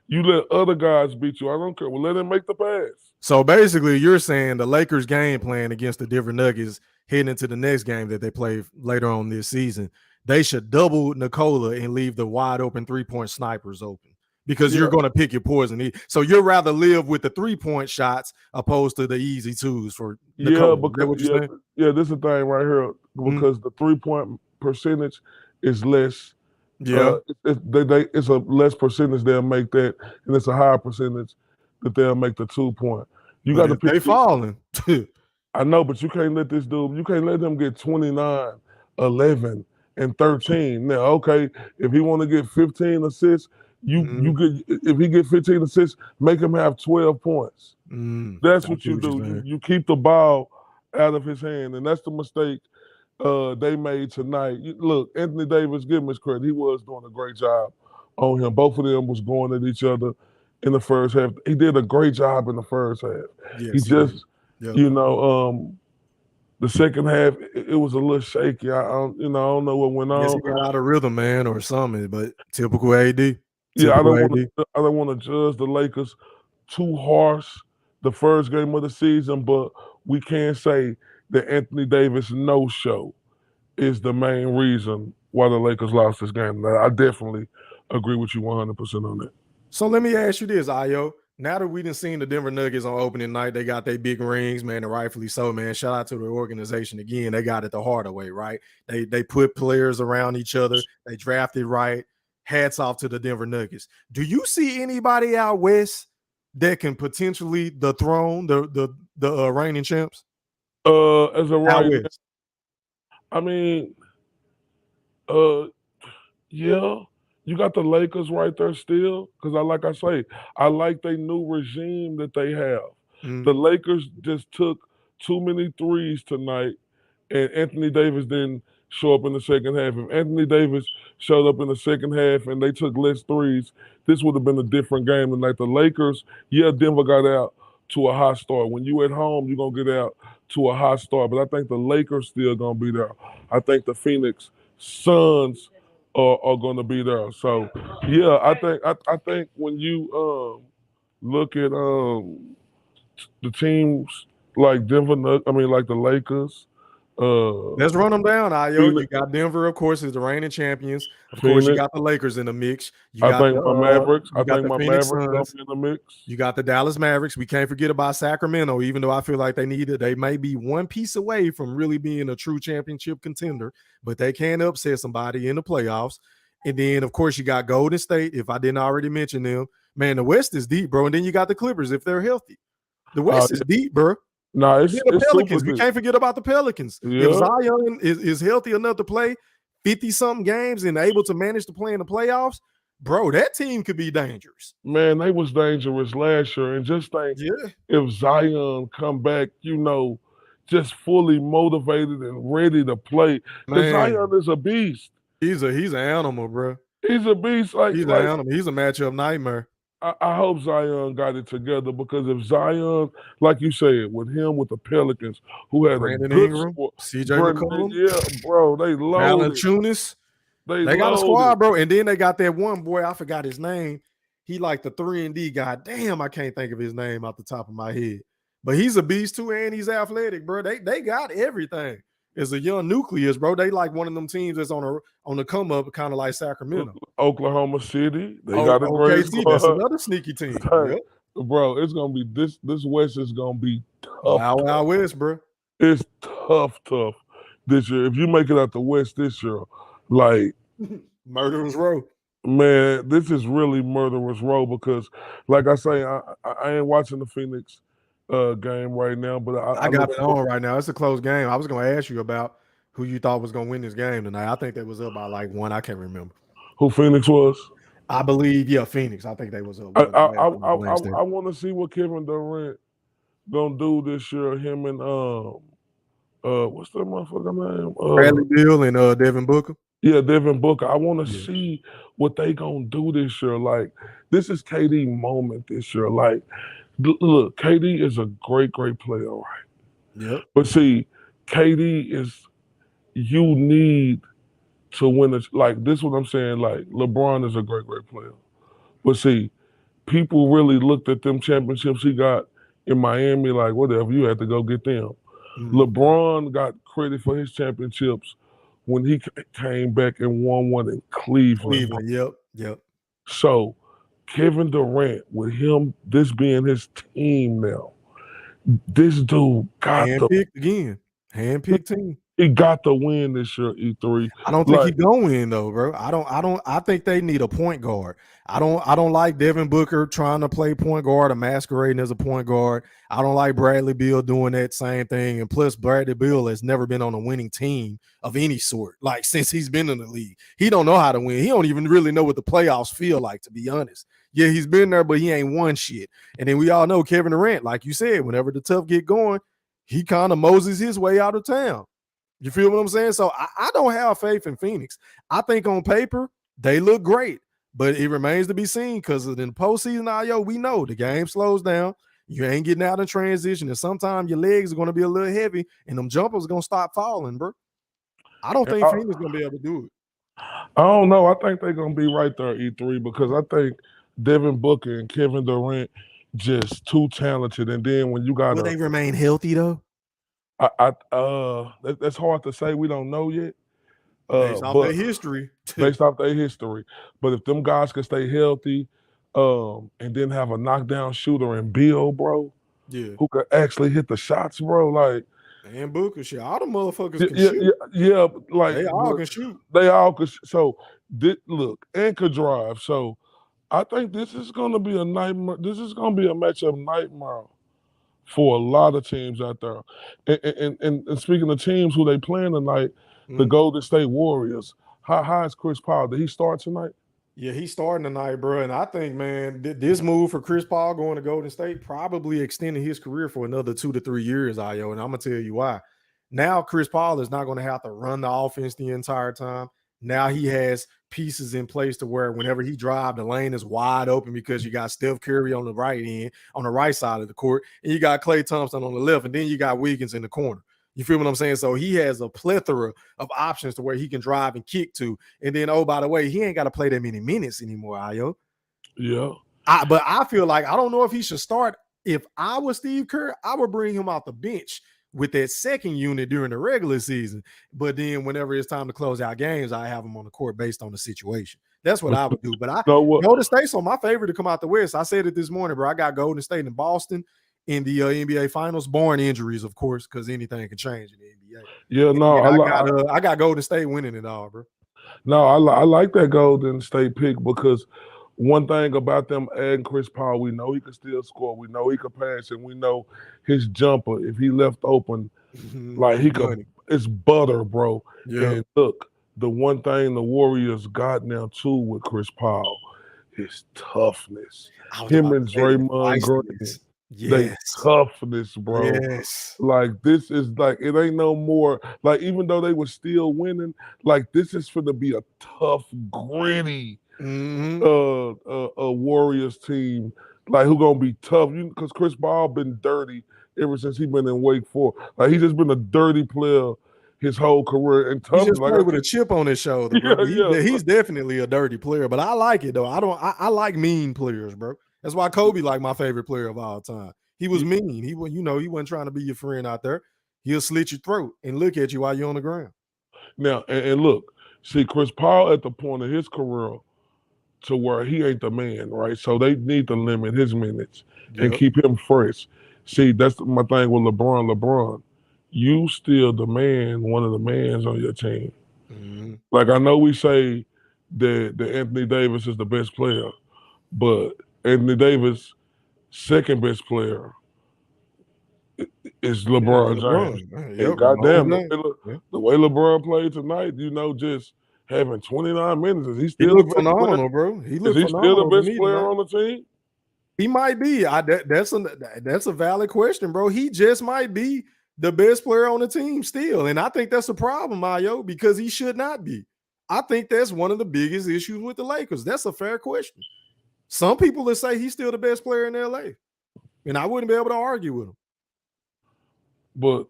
You let other guys beat you. I don't care. Well, let him make the pass. So basically, you're saying the Lakers' game plan against the Denver Nuggets heading into the next game that they play later on this season, they should double Nikola and leave the wide open 3-point snipers open because you're going to pick your poison. So you'd rather live with the 3-point shots opposed to the easy 2s for Nikola. This is the thing right here. Because the 3-point percentage is less. It's a less percentage they'll make that, and it's a higher percentage that they'll make the 2-point. You got to pick. They falling. I know, but you can't let this dude. You can't let them get 29, 11, and 13. Now, okay, if he want to get 15 assists, you get. If he get 15 assists, make him have 12 points. That's what you do. You keep the ball out of his hand, and that's the mistake they made tonight. Look, Anthony Davis, give him his credit. He was doing a great job on him. Both of them was going at each other in the first half. He did a great job in the first half. He just, you know, the second half, it was a little shaky. I don't know what went on. He got out of rhythm, man, or something, but typical AD. I don't want to judge the Lakers too harsh the first game of the season, but we can say that Anthony Davis no-show is the main reason why the Lakers lost this game. I definitely agree with you 100% on that. So let me ask you this, Ayo. Now that we done seen the Denver Nuggets on opening night, they got their big rings, man, and rightfully so, man. Shout out to the organization again. They got it the harder way, right? They put players around each other. They drafted right. Hats off to the Denver Nuggets. Do you see anybody out west that can potentially dethrone the reigning champs? As a right, I mean, you got the Lakers right there still. Because I like their new regime that they have. The Lakers just took too many threes tonight, and Anthony Davis didn't show up in the second half. If Anthony Davis showed up in the second half and they took less threes, this would have been a different game tonight. The Lakers, Denver got out to a hot start. When you at home, you're going to get out to a hot start. But I think the Lakers still going to be there. I think the Phoenix Suns are going to be there. So, I think when you look at the teams like like the Lakers, Let's run them down, Ayo. You Phoenix. got Denver, of course, is the reigning champions. Of course, you Phoenix. got the Lakers in the mix. You I got think my Mavericks. you I got think the my Phoenix Mavericks gonna Suns. be in the mix. You got the Dallas Mavericks. We can't forget about Sacramento, even though I feel like they may be one piece away from really being a true championship contender, but they can upset somebody in the playoffs. And then, of course, you got Golden State. If I didn't already mention them, man, the West is deep, bro. And then you got the Clippers if they're healthy. The West is deep, bro. No, And it's, then the it's Pelicans. super We deep. can't forget about the Pelicans. Yeah. If Zion is healthy enough to play 50-something games and able to manage to play in the playoffs, bro, that team could be dangerous. Man, they was dangerous last year. And just think if Zion come back, just fully motivated and ready to play. Because Man. Zion is a beast. He's an animal, bro. He's a beast. He's an animal. He's a matchup nightmare. I hope Zion got it together because if Zion, like you said, with the Pelicans, who had Brandon a good Ingram, squad, CJ Brandon, McCollum, yeah, bro, they loaded. Valanciunas. They got a loaded. squad, bro. And then they got that one boy, I forgot his name. He like the 3-and-D guy. Damn, I can't think of his name off the top of my head. But he's a beast too, and he's athletic, bro. They got everything. It's a young nucleus, bro. They like one of them teams that's on the come up, kind of like Sacramento. Oklahoma City, they got a great OKC, squad. that's another sneaky team. Hey, Yep. Bro, it's gonna be this West is gonna be tough. Wild West, bro. It's tough this year. If you make it out the West this year, like Murderers Row. man, this is really murderous row because, like I say, I ain't watching the Phoenix game right now, but I got it on right now. It's a close game. I was going to ask you about who you thought was going to win this game tonight. I think they was up by like one. I can't remember who Phoenix was. I believe, Phoenix. I think they was up. I want to see what Kevin Durant gonna do this year. Him and what's that motherfucker name? Bradley Beal and Devin Booker. Yeah, Devin Booker. I want to see what they gonna do this year. Like, this is KD moment this year. Like, look, KD is a great player, right? Yep. But see, KD is, you need to win it. Like, this is what I'm saying. Like, LeBron is a great player. But see, people really looked at them championships he got in Miami like, whatever, you had to go get them. Mm-hmm. LeBron got credit for his championships when he came back and won one in Cleveland. Yep. So, Kevin Durant, with him, this being his team now, this dude got handpicked again. Handpicked team. He got the win this year, E3. I don't think he gonna win though, bro. I think they need a point guard. I don't like Devin Booker trying to play point guard or masquerading as a point guard. I don't like Bradley Beal doing that same thing. And plus, Bradley Beal has never been on a winning team of any sort. Like, since he's been in the league, he don't know how to win. He don't even really know what the playoffs feel like, to be honest. Yeah, he's been there, but he ain't won shit. And then we all know Kevin Durant, like you said, whenever the tough get going, he kind of moses his way out of town. You feel what I'm saying? So I don't have faith in Phoenix. I think on paper, they look great, but it remains to be seen because in the postseason, we know the game slows down. You ain't getting out in transition, and sometimes your legs are going to be a little heavy, and them jumpers are going to stop falling, bro. I don't think Phoenix is going to be able to do it. I don't know. I think they're going to be right there, E3, because I think Devin Booker and Kevin Durant just too talented. And then when you got will they remain healthy, though? That's hard to say. We don't know yet. Based off their history. Based off their history. But if them guys can stay healthy, and then have a knockdown shooter in Beal, bro, who could actually hit the shots, bro, like. And Booker, shit, all the motherfuckers can shoot. Yeah, like they all can shoot. They all can. So, look, and could drive. So, I think this is going to be a nightmare. This is going to be a matchup nightmare for a lot of teams out there. And speaking of teams who they playing tonight, the Golden State Warriors. How is Chris Paul? Did he start tonight? Yeah, he's starting tonight, bro. And I think, man, this move for Chris Paul going to Golden State probably extending his career for another 2 to 3 years, Ayo. And I'm going to tell you why. Now Chris Paul is not going to have to run the offense the entire time. Now he has pieces in place to where whenever he drives, the lane is wide open because you got Steph Curry on the right end, on the right side of the court, and you got Klay Thompson on the left, and then you got Wiggins in the corner. You feel what I'm saying? So he has a plethora of options to where he can drive and kick to. And then, oh, by the way, he ain't got to play that many minutes anymore, Ayo. Yeah. But I feel like I don't know if he should start. If I was Steve Kerr, I would bring him off the bench with that second unit during the regular season. But then whenever it's time to close out games, I have them on the court based on the situation. That's what I would do. But Golden State's on my favorite to come out the West. I said it this morning, bro. I got Golden State and Boston in the NBA Finals, barring injuries, of course, because anything can change in the NBA. Yeah, no, I got Golden State winning it all, bro. No, I like that Golden State pick because one thing about them adding Chris Paul, we know he can still score. We know he can pass, and we know his jumper, if he left open, like he could, it's butter, bro. Yeah. And look, the one thing the Warriors got now too with Chris Paul is toughness. Him and Draymond Green, they toughness, bro. Yes. Like this is like it ain't no more. Like even though they were still winning, like this is for to be a tough, gritty a Warriors team, like who gonna be tough. Because Chris Paul been dirty ever since he been in Wake Forest. Like he's just been a dirty player his whole career. And tough, he just like, played with a chip on his shoulder, bro. He's definitely a dirty player, but I like it though. I like mean players, bro. That's why Kobe like my favorite player of all time. He was mean. He wasn't trying to be your friend out there. He'll slit your throat and look at you while you're on the ground. Now and look, see Chris Paul at the point of his career to where he ain't the man, right? So they need to limit his minutes and keep him fresh. See, that's my thing with LeBron. LeBron, you still the man, one of the mans on your team. Mm-hmm. Like I know we say that Anthony Davis is the best player, but Anthony Davis' second best player is LeBron James. Yep. Goddamn, the way LeBron played tonight, just having 29 minutes, he's still the best phenomenal, bro. He looked still the best player on the team? He might be. That's a valid question, bro. He just might be the best player on the team still, and I think that's a problem, Mayo, because he should not be. I think that's one of the biggest issues with the Lakers. That's a fair question. Some people will say he's still the best player in LA, and I wouldn't be able to argue with him. But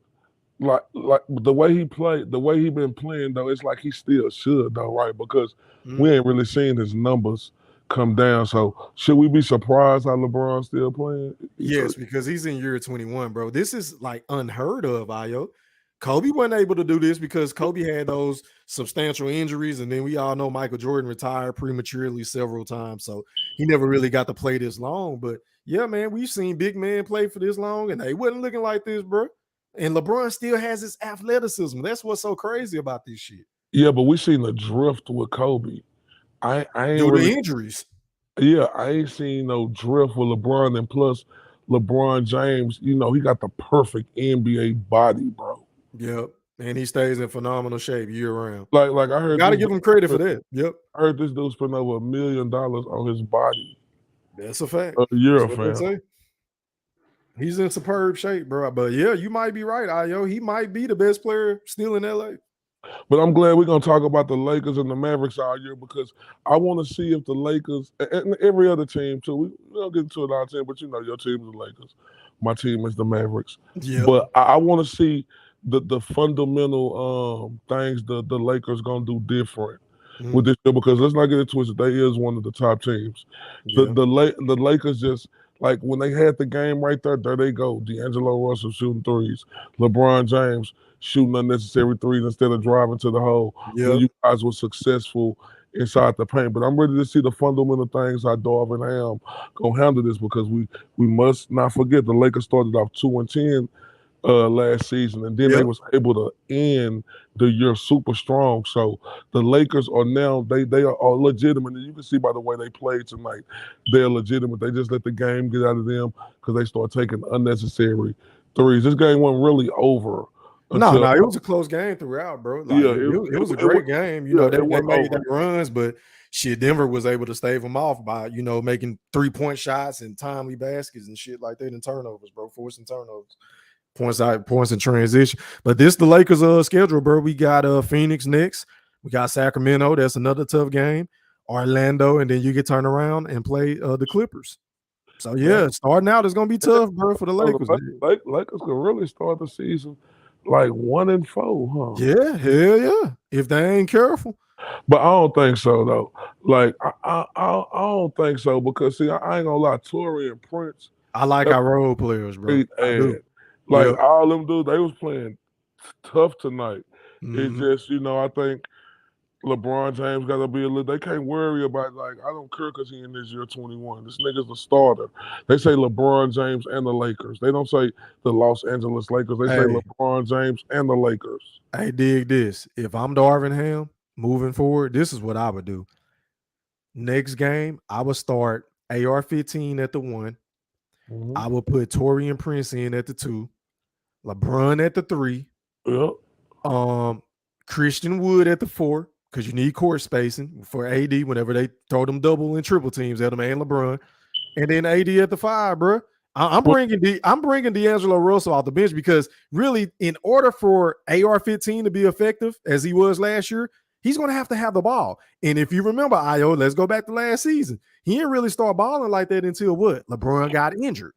like the way he played, the way he been playing though, it's like he still should though, right? Because we ain't really seen his numbers come down. So should we be surprised how LeBron's still playing? Yes, because he's in year 21, bro. This is like unheard of, Ayo. Kobe wasn't able to do this because Kobe had those substantial injuries, and then we all know Michael Jordan retired prematurely several times, so he never really got to play this long. But yeah, man, we've seen big men play for this long, and they wasn't looking like this, bro. And LeBron still has his athleticism. That's what's so crazy about this shit. Yeah, but we seen the drift with Kobe. I ain't the injuries. Yeah, I ain't seen no drift with LeBron, and plus LeBron James, he got the perfect NBA body, bro. Yep, and he stays in phenomenal shape year round. Like I heard, gotta give him credit for that. Yep, I heard this dude spent over $1 million on his body. That's a fact. A year, fam. He's in superb shape, bro. But yeah, you might be right, Ayo. He might be the best player still in LA. But I'm glad we're gonna talk about the Lakers and the Mavericks all year because I want to see if the Lakers and every other team too. We don't get into it all the time, but your team is the Lakers. My team is the Mavericks. Yeah. But I want to see the fundamental things the Lakers gonna do different with this year because let's not get it twisted. They is one of the top teams. Yeah. The Lakers just. Like when they had the game right there they go. D'Angelo Russell shooting threes. LeBron James shooting unnecessary threes instead of driving to the hole. Yeah. You guys were successful inside the paint. But I'm ready to see the fundamental things how Darvin Ham gonna handle this because we must not forget the Lakers started off 2-10 last season, and then they was able to end the year super strong. So the Lakers are now they are legitimate, and you can see by the way they played tonight, they're legitimate. They just let the game get out of them because they start taking unnecessary threes. This game wasn't really over. No, it was a close game throughout, bro. Like, it was a great game. They made their runs, but shit, Denver was able to stave them off by making 3-point shots and timely baskets and shit like that and turnovers, bro, forcing turnovers. Points in transition. But this the Lakers schedule, bro. We got Phoenix next. We got Sacramento. That's another tough game. Orlando, and then you get turned around and play the Clippers. So starting out is gonna be tough, bro, for the Lakers. Lakers could really start the season like 1-4, huh? Yeah, hell yeah. If they ain't careful. But I don't think so though. Like I don't think so because see, I ain't gonna lie, Torrey and Prince. I like our role players, bro. Like Yep. all them dudes, they was playing tough tonight. It Mhm. just, I think LeBron James got to be a little. They can't worry about like I don't care because he in this year 21. This nigga's the starter. They say LeBron James and the Lakers. They don't say the Los Angeles Lakers. They say Hey. LeBron James and the Lakers. Hey, dig this. If I'm Darvin Ham moving forward, this is what I would do. Next game, I would start AR-15 at the 1. Mhm. I would put Torian Prince in at the 2, LeBron at the 3, Yep. Christian Wood at the 4, because you need court spacing for AD whenever they throw them double and triple teams at him and LeBron, and then AD at the 5, bro. I'm bringing D'Angelo Russell off the bench because really, in order for AR-15 to be effective as he was last year, he's going to have the ball. And if you remember, Io, let's go back to last season. He didn't really start balling like that until what? LeBron got injured.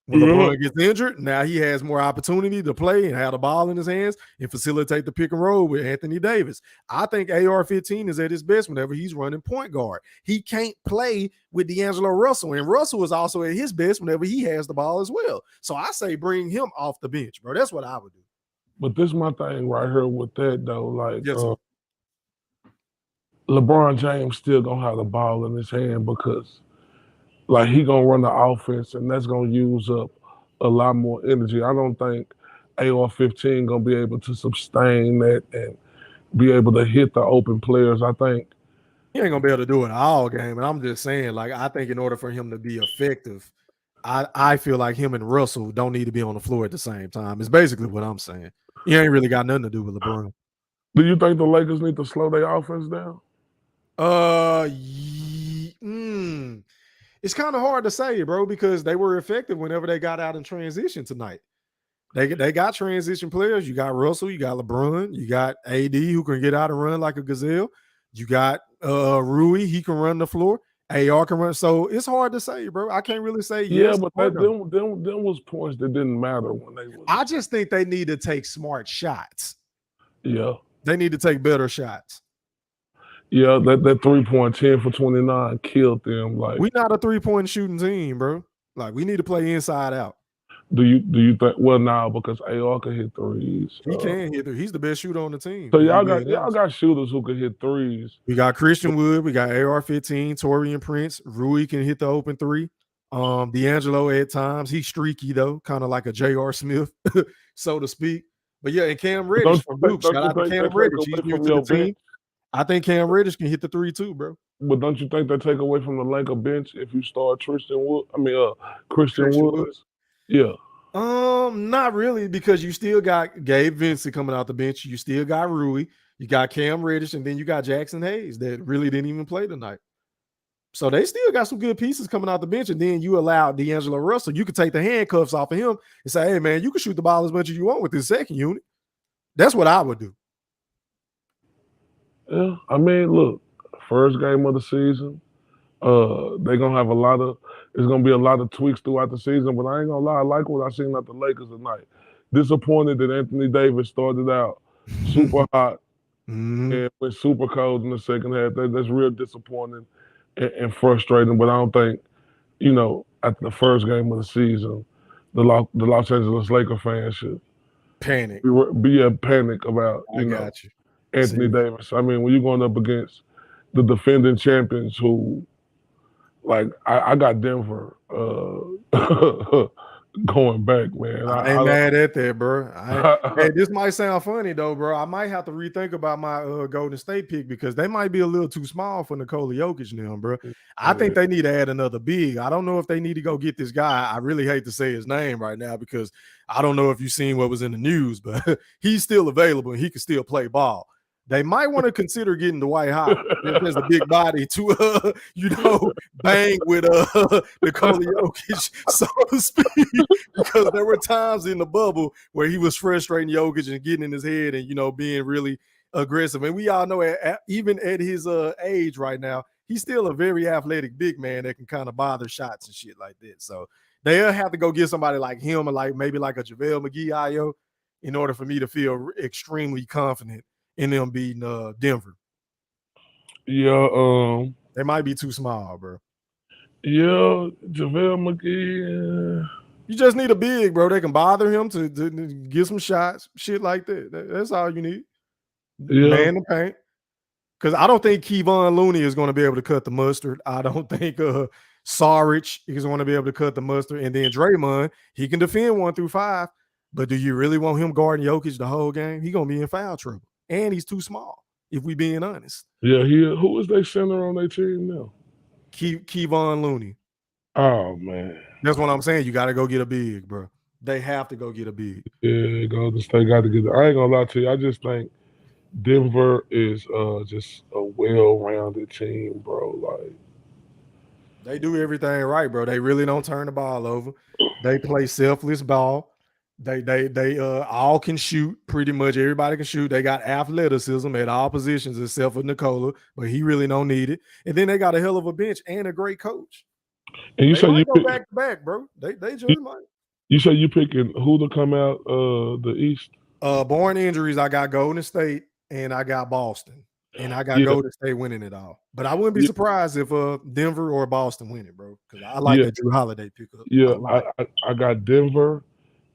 When LeBron gets injured, now he has more opportunity to play and have the ball in his hands and facilitate the pick and roll with Anthony Davis. I think AR-15 is at his best whenever he's running point guard. He can't play with D'Angelo Russell, and Russell is also at his best whenever he has the ball as well. So I say bring him off the bench, bro. That's what I would do. But this is my thing right here with that though. Like Yes, sir. LeBron James still gonna have the ball in his hand because like he gonna run the offense and that's gonna use up a lot more energy. I don't think AR-15 gonna be able to sustain that and be able to hit the open players. I think He ain't gonna be able to do it all game. And I'm just saying, like, I think in order for him to be effective, I feel like him and Russell don't need to be on the floor at the same time. It's basically what I'm saying. He ain't really got nothing to do with LeBron. Do you think the Lakers need to slow their offense down? It's kind of hard to say, bro, because they were effective whenever they got out in transition tonight. They got transition players. You got Russell, you got LeBron, you got AD who can get out and run like a gazelle. You got Rui, he can run the floor. AR can run. So it's hard to say, bro. I can't really say yes. Yeah, but them was points that didn't matter when they was. I just think they need to take smart shots. Yeah. They need to take better shots. Yeah, that 3-point 10 for 29 killed them. Like we're not a 3-point shooting team, bro. Like we need to play inside out. Do you think? Well, now because AR can hit threes. He can hit threes. He's the best shooter on the team. So y'all got shooters who can hit threes. We got Christian Wood. We got AR-15, Torian Prince. Rui can hit the open 3. D'Angelo at times. He's streaky though, kind of like a J.R. Smith, so to speak. But yeah, and Cam Reddish from Duke. Shout out to Cam Reddish. He's new to the team. I think Cam Reddish can hit the 3 too, bro. But don't you think they take away from the Laker bench if you start Christian Woods? Yeah. Not really, because you still got Gabe Vincent coming out the bench. You still got Rui. You got Cam Reddish, and then you got Jackson Hayes that really didn't even play tonight. So they still got some good pieces coming out the bench, and then you allow D'Angelo Russell. You could take the handcuffs off of him and say, hey, man, you can shoot the ball as much as you want with this second unit. That's what I would do. Yeah, I mean, look, first game of the season, they're gonna have it's gonna be a lot of tweaks throughout the season, but I ain't gonna lie, I like what I seen at the Lakers tonight. Disappointed that Anthony Davis started out super hot and went super cold in the second half. That's real disappointing and frustrating, but I don't think, at the first game of the season, the Los Angeles Lakers fans should panic. Be a panic about, Anthony Davis. I mean, when you're going up against the defending champions who, like, I got Denver going back, man. I ain't mad at that, bro. Hey, this might sound funny, though, bro. I might have to rethink about my Golden State pick because they might be a little too small for Nikola Jokic now, bro. I think they need to add another big. I don't know if they need to go get this guy. I really hate to say his name right now because I don't know if you've seen what was in the news, but he's still available and he can still play ball. They might want to consider getting Dwight Howard. There's a big body to, bang with Nikola Jokic, so to speak, because there were times in the bubble where he was frustrating Jokic and getting in his head and, being really aggressive. And we all know even at his age right now, he's still a very athletic big man that can kind of bother shots and shit like that. So they'll have to go get somebody like him or maybe like a JaVale McGee IO in order for me to feel extremely confident in them beating Denver. Yeah, they might be too small, bro. Yeah, JaVale McGee. You just need a big, bro. They can bother him to get some shots, shit like that. That's all you need. Yeah. Man the paint. Because I don't think Kevon Looney is going to be able to cut the mustard. I don't think Saric is going to be able to cut the mustard. And then Draymond, he can defend 1 through 5. But do you really want him guarding Jokic the whole game? He's going to be in foul trouble. And he's too small, if we being honest. Yeah, who is they center on their team now? Kevon Looney. Oh, man. That's what I'm saying. You got to go get a big, bro. They have to go get a big. Yeah, Golden State got to get it. I ain't going to lie to you. I just think Denver is just a well-rounded team, bro. Like, they do everything right, bro. They really don't turn the ball over. They play selfless ball. They all can shoot. Pretty much everybody can shoot. They got athleticism at all positions except for Nikola, but he really don't need it. And then they got a hell of a bench and a great coach. and you They say might you go pick, back to back, bro. They just might. you say you picking who to come out the East? Born injuries, I got Golden State and I got Boston. And I got Yeah. Golden State winning it all. But I wouldn't be surprised if Denver or Boston win it, bro. Because I like that Drew Holiday pickup. Yeah, I got Denver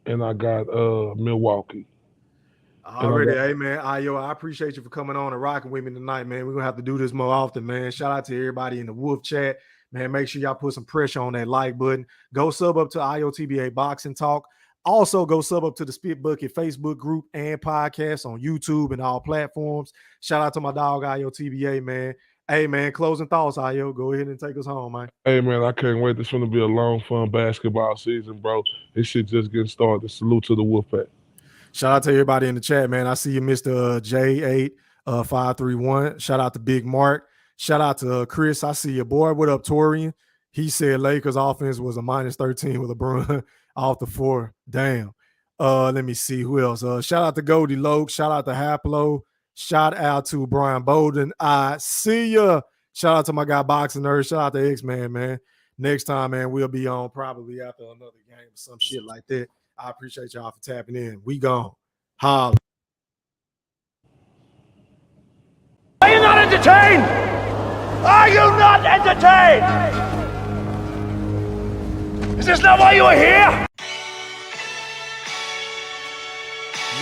and I got Milwaukee. Already, hey man, I appreciate you for coming on and rocking with me tonight, man. We're gonna have to do this more often, man. Shout out to everybody in the Wolf chat, man. Make sure y'all put some pressure on that like button. Go sub up to IOTBA Boxing Talk. Also, go sub up to the Spit Bucket Facebook group and podcast on YouTube and all platforms. Shout out to my dog IOTBA, man. Hey man, closing thoughts, IO. Go ahead and take us home, man. Hey man, I can't wait. This is gonna be a long, fun basketball season, bro. This shit just getting started. Salute to the Wolfpack. Shout out to everybody in the chat, man. I see you, Mr. J8531. Shout out to Big Mark. Shout out to Chris. I see you, boy. What up, Torian? He said Lakers offense was a -13 with LeBron off the 4. Damn. Let me see who else. Shout out to Goldie Loke. Shout out to Haplo. Shout out to Brian Bolden. I see ya. Shout out to my guy Boxing Nerd. Shout out to X-Man, man. Next time, man, we'll be on probably after another game or some shit like that. I appreciate y'all for tapping in. We gone. Holla. Are you not entertained? Are you not entertained? Is this not why you are here?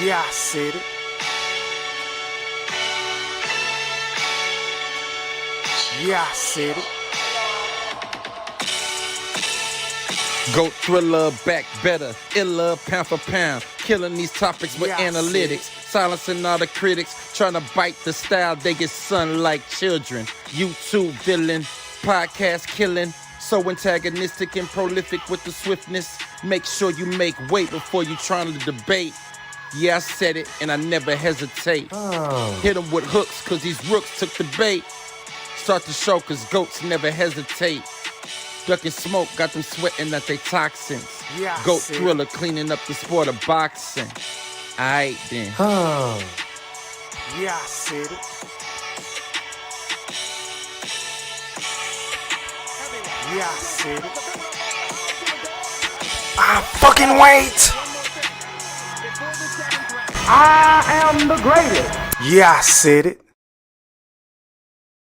Yeah, I said it. Yeah, I said it. Goat thriller, back better, iller, pound for pound, killing these topics with analytics, silencing all the critics, trying to bite the style, they get sun like children. YouTube villain, podcast killing, so antagonistic and prolific with the swiftness. Make sure you make weight before you trying to debate. Yeah, I said it and I never hesitate. Hit them with hooks cause these rooks took the bait. Start the show cause goats never hesitate. Ducking smoke, got them sweating at they toxins. Yeah, Goat thriller, cleaning up the sport of boxing. Aight then. Yeah, I said it. Yeah, I said it. I fucking wait. I am the greatest. Yeah, I said it.